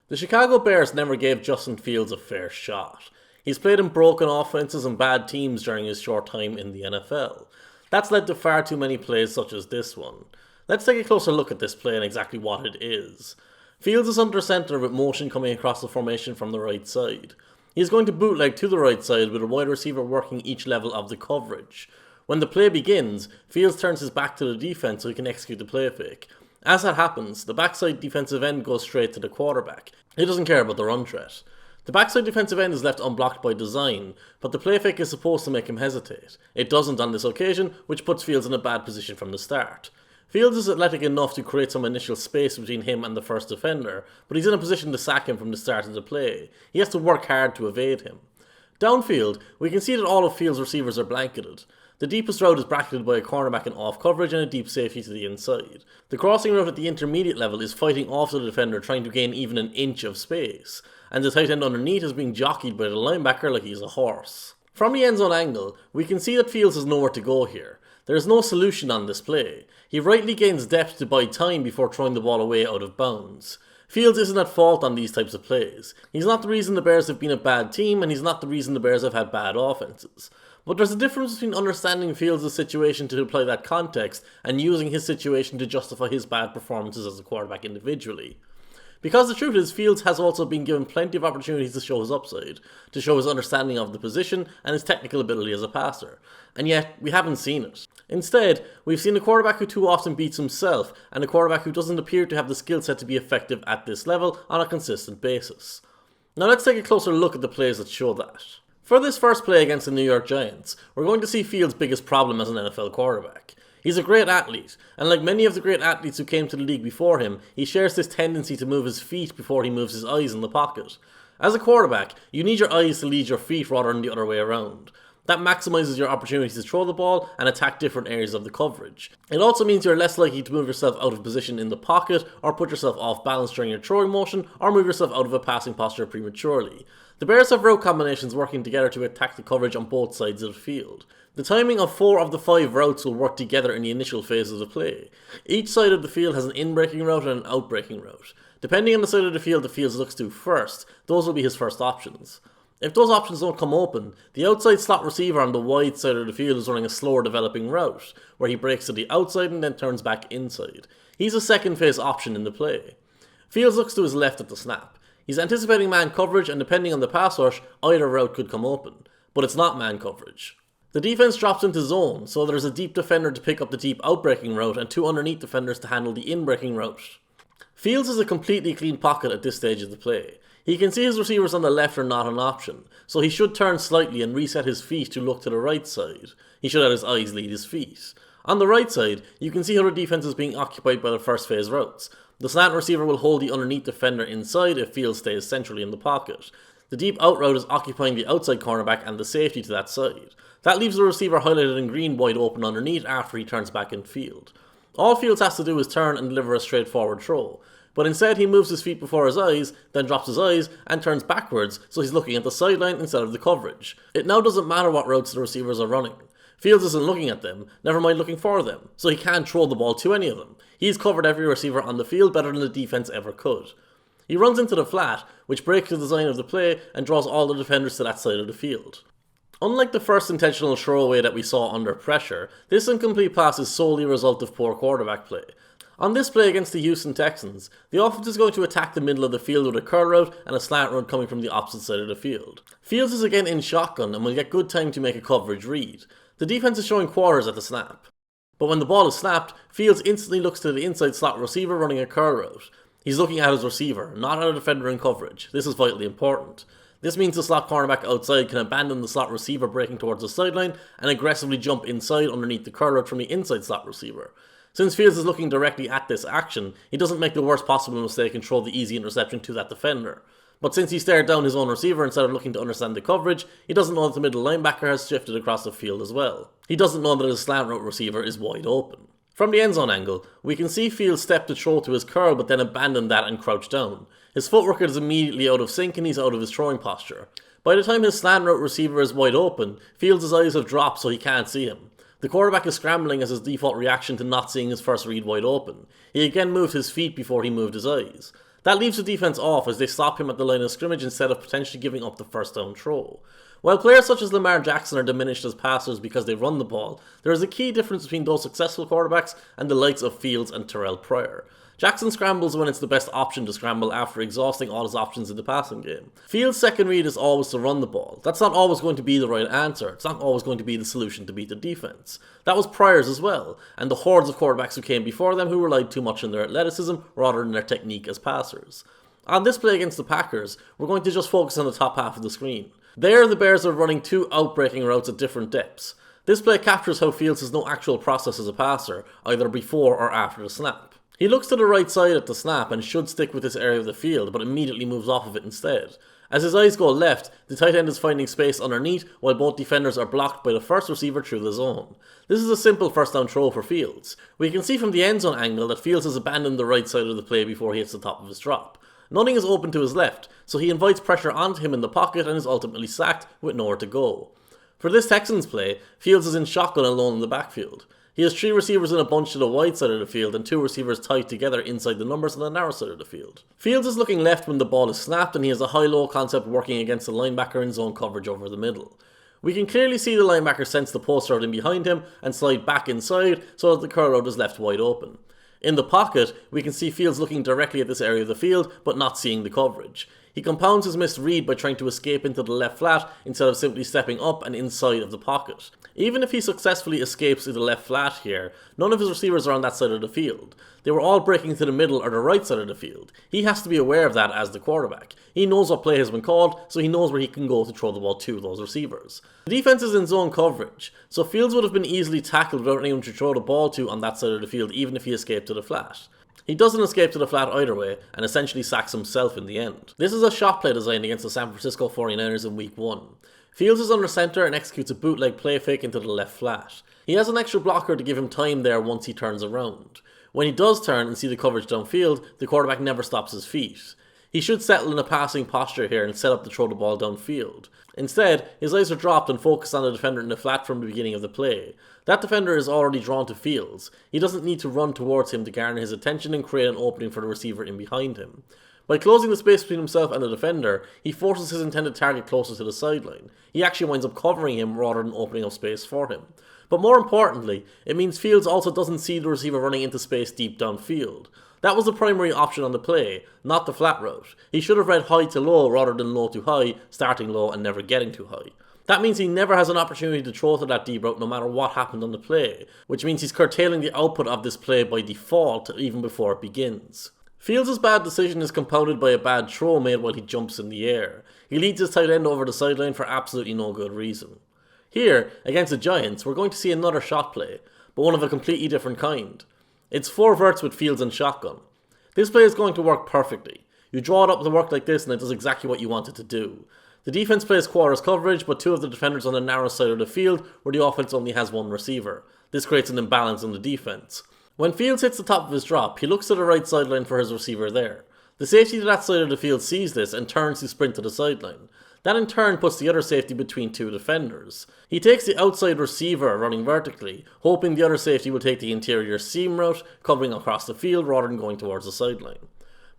The Chicago Bears never gave Justin Fields a fair shot. He's played in broken offenses and bad teams during his short time in the NFL. That's led to far too many plays such as this one. Let's take a closer look at this play and exactly what it is. Fields is under center with motion coming across the formation from the right side. He is going to bootleg to the right side with a wide receiver working each level of the coverage. When the play begins, Fields turns his back to the defense so he can execute the play fake. As that happens, the backside defensive end goes straight to the quarterback. He doesn't care about the run threat. The backside defensive end is left unblocked by design, but the play fake is supposed to make him hesitate. It doesn't on this occasion, which puts Fields in a bad position from the start. Fields is athletic enough to create some initial space between him and the first defender, but he's in a position to sack him from the start of the play. He has to work hard to evade him. Downfield, we can see that all of Fields' receivers are blanketed. The deepest route is bracketed by a cornerback in off coverage and a deep safety to the inside. The crossing route at the intermediate level is fighting off the defender trying to gain even an inch of space, and the tight end underneath is being jockeyed by the linebacker like he's a horse. From the end zone angle, we can see that Fields has nowhere to go here. There is no solution on this play. He rightly gains depth to buy time before throwing the ball away out of bounds. Fields isn't at fault on these types of plays. He's not the reason the Bears have been a bad team, and he's not the reason the Bears have had bad offenses. But there's a difference between understanding Fields' situation to apply that context and using his situation to justify his bad performances as a quarterback individually. Because the truth is, Fields has also been given plenty of opportunities to show his upside, to show his understanding of the position and his technical ability as a passer, and yet we haven't seen it. Instead, we've seen a quarterback who too often beats himself, and a quarterback who doesn't appear to have the skill set to be effective at this level on a consistent basis. Now let's take a closer look at the plays that show that. For this first play against the New York Giants, we're going to see Fields' biggest problem as an NFL quarterback. He's a great athlete, and like many of the great athletes who came to the league before him, he shares this tendency to move his feet before he moves his eyes in the pocket. As a quarterback, you need your eyes to lead your feet rather than the other way around. That maximizes your opportunity to throw the ball and attack different areas of the coverage. It also means you're less likely to move yourself out of position in the pocket, or put yourself off balance during your throwing motion, or move yourself out of a passing posture prematurely. The Bears have route combinations working together to attack the coverage on both sides of the field. The timing of 4 of the 5 routes will work together in the initial phase of the play. Each side of the field has an in-breaking route and an out-breaking route. Depending on the side of the field Fields looks to first, those will be his first options. If those options don't come open, the outside slot receiver on the wide side of the field is running a slower developing route, where he breaks to the outside and then turns back inside. He's a second phase option in the play. Fields looks to his left at the snap. He's anticipating man coverage, and depending on the pass rush, either route could come open. But it's not man coverage. The defense drops into zone, so there's a deep defender to pick up the deep outbreaking route and 2 underneath defenders to handle the inbreaking route. Fields is a completely clean pocket at this stage of the play. He can see his receivers on the left are not an option, so he should turn slightly and reset his feet to look to the right side. He should let his eyes lead his feet. On the right side, you can see how the defense is being occupied by the first phase routes. The slant receiver will hold the underneath defender inside if Fields stays centrally in the pocket. The deep out route is occupying the outside cornerback and the safety to that side. That leaves the receiver highlighted in green wide open underneath after he turns back in field. All Fields has to do is turn and deliver a straightforward throw, but instead he moves his feet before his eyes, then drops his eyes and turns backwards so he's looking at the sideline instead of the coverage. It now doesn't matter what routes the receivers are running. Fields isn't looking at them, never mind looking for them, so he can't throw the ball to any of them. He's covered every receiver on the field better than the defense ever could. He runs into the flat, which breaks the design of the play and draws all the defenders to that side of the field. Unlike the first intentional throwaway that we saw under pressure, this incomplete pass is solely a result of poor quarterback play. On this play against the Houston Texans, the offense is going to attack the middle of the field with a curl route and a slant route coming from the opposite side of the field. Fields is again in shotgun and will get good time to make a coverage read. The defense is showing quarters at the snap. But when the ball is snapped, Fields instantly looks to the inside slot receiver running a curl route. He's looking at his receiver, not at a defender in coverage. This is vitally important. This means the slot cornerback outside can abandon the slot receiver breaking towards the sideline and aggressively jump inside underneath the curl route from the inside slot receiver. Since Fields is looking directly at this action, he doesn't make the worst possible mistake and throw the easy interception to that defender. But since he stared down his own receiver instead of looking to understand the coverage, he doesn't know that the middle linebacker has shifted across the field as well. He doesn't know that his slant route receiver is wide open. From the end zone angle, we can see Fields step to throw to his curl but then abandon that and crouch down. His footwork is immediately out of sync and he's out of his throwing posture. By the time his slant route receiver is wide open, Fields' eyes have dropped so he can't see him. The quarterback is scrambling as his default reaction to not seeing his first read wide open. He again moved his feet before he moved his eyes. That leaves the defense off as they stop him at the line of scrimmage instead of potentially giving up the first down throw. While players such as Lamar Jackson are diminished as passers because they run the ball, there is a key difference between those successful quarterbacks and the likes of Fields and Terrell Pryor. Jackson scrambles when it's the best option to scramble after exhausting all his options in the passing game. Fields' second read is always to run the ball. That's not always going to be the right answer. It's not always going to be the solution to beat the defense. That was Pryor's as well, and the hordes of quarterbacks who came before them who relied too much on their athleticism rather than their technique as passers. On this play against the Packers, we're going to just focus on the top half of the screen. There, the Bears are running two outbreaking routes at different depths. This play captures how Fields has no actual process as a passer, either before or after the snap. He looks to the right side at the snap and should stick with this area of the field, but immediately moves off of it instead. As his eyes go left, the tight end is finding space underneath while both defenders are blocked by the first receiver through the zone. This is a simple first down throw for Fields. We can see from the end zone angle that Fields has abandoned the right side of the play before he hits the top of his drop. Nothing is open to his left, so he invites pressure onto him in the pocket and is ultimately sacked with nowhere to go. For this Texans play, Fields is in shotgun alone in the backfield. He has three receivers in a bunch to the wide side of the field and two receivers tied together inside the numbers on the narrow side of the field. Fields is looking left when the ball is snapped and he has a high-low concept working against the linebacker in zone coverage over the middle. We can clearly see the linebacker sense the post route in behind him and slide back inside so that the curl route is left wide open. In the pocket, we can see Fields looking directly at this area of the field but not seeing the coverage. He compounds his missed read by trying to escape into the left flat instead of simply stepping up and inside of the pocket. Even if he successfully escapes to the left flat here, none of his receivers are on that side of the field. They were all breaking to the middle or the right side of the field. He has to be aware of that as the quarterback. He knows what play has been called, so he knows where he can go to throw the ball to those receivers. The defense is in zone coverage, so Fields would have been easily tackled without anyone to throw the ball to on that side of the field even if he escaped to the flat. He doesn't escape to the flat either way, and essentially sacks himself in the end. This is a shot play designed against the San Francisco 49ers in Week 1. Fields is under center and executes a bootleg play fake into the left flat. He has an extra blocker to give him time there once he turns around. When he does turn and see the coverage downfield, the quarterback never stops his feet. He should settle in a passing posture here and set up to throw the ball downfield. Instead, his eyes are dropped and focused on the defender in the flat from the beginning of the play. That defender is already drawn to Fields. He doesn't need to run towards him to garner his attention and create an opening for the receiver in behind him. By closing the space between himself and the defender, he forces his intended target closer to the sideline. He actually winds up covering him rather than opening up space for him. But more importantly, it means Fields also doesn't see the receiver running into space deep downfield. That was the primary option on the play, not the flat route. He should have read high to low rather than low to high, starting low and never getting too high. That means he never has an opportunity to throw to that deep route no matter what happened on the play, which means he's curtailing the output of this play by default even before it begins. Fields' bad decision is compounded by a bad throw made while he jumps in the air. He leads his tight end over the sideline for absolutely no good reason. Here, against the Giants, we're going to see another shot play, but one of a completely different kind. It's 4 verts with Fields and shotgun. This play is going to work perfectly. You draw it up to work like this and it does exactly what you want it to do. The defense plays quarters coverage, but 2 of the defenders on the narrow side of the field where the offense only has 1 receiver. This creates an imbalance in the defense. When Fields hits the top of his drop, he looks to the right sideline for his receiver there. The safety to that side of the field sees this and turns to sprint to the sideline. That in turn puts the other safety between 2 defenders. He takes the outside receiver running vertically, hoping the other safety will take the interior seam route, covering across the field rather than going towards the sideline.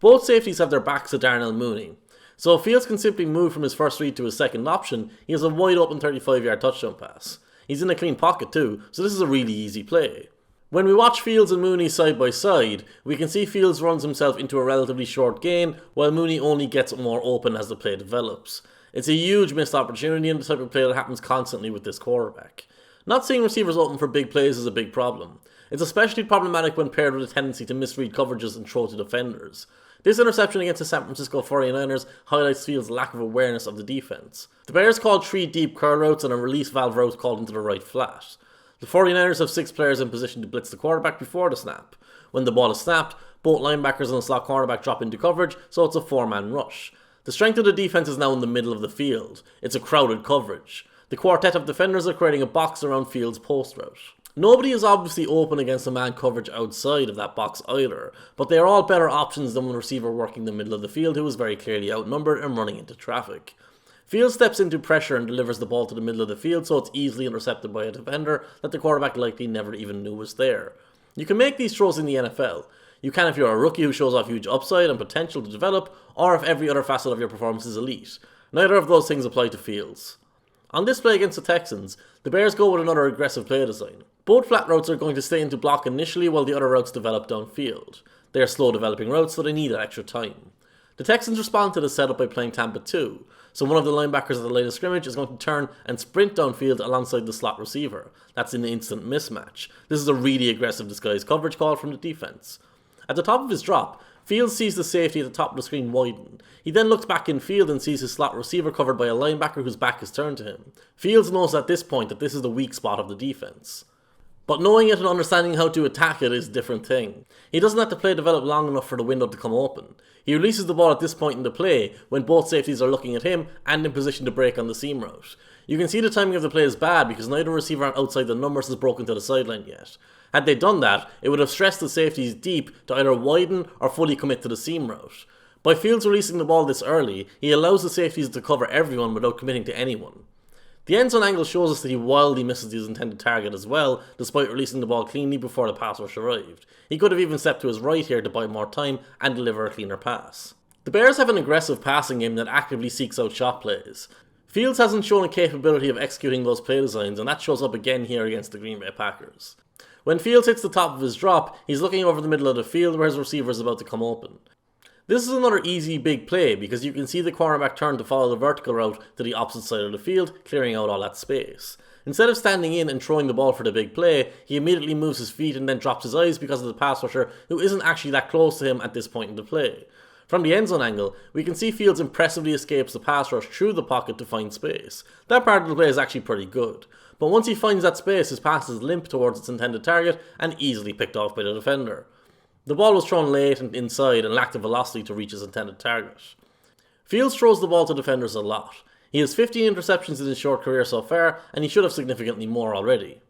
Both safeties have their backs to Darnell Mooney, so if Fields can simply move from his first read to his second option, he has a wide open 35-yard touchdown pass. He's in a clean pocket too, so this is a really easy play. When we watch Fields and Mooney side by side, we can see Fields runs himself into a relatively short gain, while Mooney only gets more open as the play develops. It's a huge missed opportunity and the type of play that happens constantly with this quarterback. Not seeing receivers open for big plays is a big problem. It's especially problematic when paired with a tendency to misread coverages and throw to defenders. This interception against the San Francisco 49ers highlights Fields' lack of awareness of the defense. The Bears called 3 deep curl routes and a release valve route called into the right flat. The 49ers have 6 players in position to blitz the quarterback before the snap. When the ball is snapped, both linebackers and the slot cornerback drop into coverage, so it's a 4-man rush. The strength of the defense is now in the middle of the field. It's a crowded coverage. The quartet of defenders are creating a box around Fields' post route. Nobody is obviously open against the man coverage outside of that box either, but they are all better options than one receiver working the middle of the field who is very clearly outnumbered and running into traffic. Fields steps into pressure and delivers the ball to the middle of the field so it's easily intercepted by a defender that the quarterback likely never even knew was there. You can make these throws in the NFL. You can if you're a rookie who shows off huge upside and potential to develop, or if every other facet of your performance is elite. Neither of those things apply to Fields. On this play against the Texans, the Bears go with another aggressive play design. Both flat routes are going to stay into block initially while the other routes develop downfield. They are slow developing routes, so they need that extra time. The Texans respond to the setup by playing Tampa 2, so one of the linebackers at the line of scrimmage is going to turn and sprint downfield alongside the slot receiver. That's an instant mismatch. This is a really aggressive disguised coverage call from the defense. At the top of his drop, Fields sees the safety at the top of the screen widen. He then looks back in field and sees his slot receiver covered by a linebacker whose back is turned to him. Fields knows at this point that this is the weak spot of the defense. But knowing it and understanding how to attack it is a different thing. He doesn't have to play develop long enough for the window to come open. He releases the ball at this point in the play when both safeties are looking at him and in position to break on the seam route. You can see the timing of the play is bad because neither receiver outside the numbers has broken to the sideline yet. Had they done that, it would have stressed the safeties deep to either widen or fully commit to the seam route. By Fields releasing the ball this early, he allows the safeties to cover everyone without committing to anyone. The end zone angle shows us that he wildly misses his intended target as well, despite releasing the ball cleanly before the pass rush arrived. He could have even stepped to his right here to buy more time and deliver a cleaner pass. The Bears have an aggressive passing game that actively seeks out shot plays. Fields hasn't shown a capability of executing those play designs, and that shows up again here against the Green Bay Packers. When Fields hits the top of his drop, he's looking over the middle of the field where his receiver is about to come open. This is another easy big play because you can see the cornerback turn to follow the vertical route to the opposite side of the field, clearing out all that space. Instead of standing in and throwing the ball for the big play, he immediately moves his feet and then drops his eyes because of the pass rusher who isn't actually that close to him at this point in the play. From the end zone angle, we can see Fields impressively escapes the pass rush through the pocket to find space. That part of the play is actually pretty good. But once he finds that space, his pass is limp towards its intended target and easily picked off by the defender. The ball was thrown late and inside and lacked the velocity to reach his intended target. Fields throws the ball to defenders a lot. He has 15 interceptions in his short career so far, and he should have significantly more already.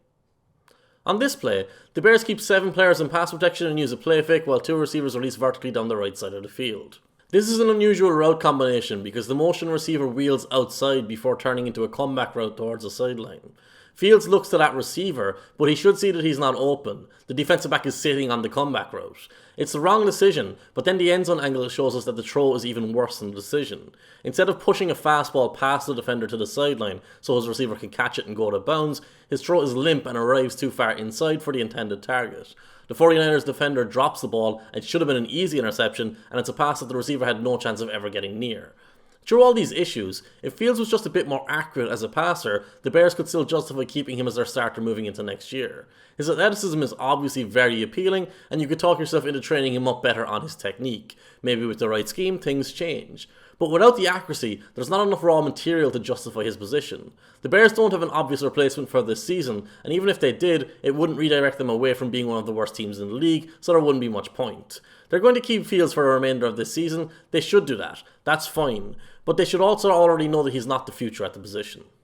On this play, the Bears keep 7 players in pass protection and use a play fake while 2 receivers release vertically down the right side of the field. This is an unusual route combination because the motion receiver wheels outside before turning into a comeback route towards the sideline. Fields looks to that receiver, but he should see that he's not open. The defensive back is sitting on the comeback route. It's the wrong decision, but then the end zone angle shows us that the throw is even worse than the decision. Instead of pushing a fastball past the defender to the sideline so his receiver can catch it and go out of bounds, his throw is limp and arrives too far inside for the intended target. The 49ers defender drops the ball, and it should have been an easy interception, and it's a pass that the receiver had no chance of ever getting near. Through all these issues, if Fields was just a bit more accurate as a passer, the Bears could still justify keeping him as their starter moving into next year. His athleticism is obviously very appealing, and you could talk yourself into training him up better on his technique. Maybe with the right scheme, things change. But without the accuracy, there's not enough raw material to justify his position. The Bears don't have an obvious replacement for this season, and even if they did, it wouldn't redirect them away from being one of the worst teams in the league, so there wouldn't be much point. They're going to keep Fields for the remainder of this season. They should do that. That's fine. But they should also already know that he's not the future at the position.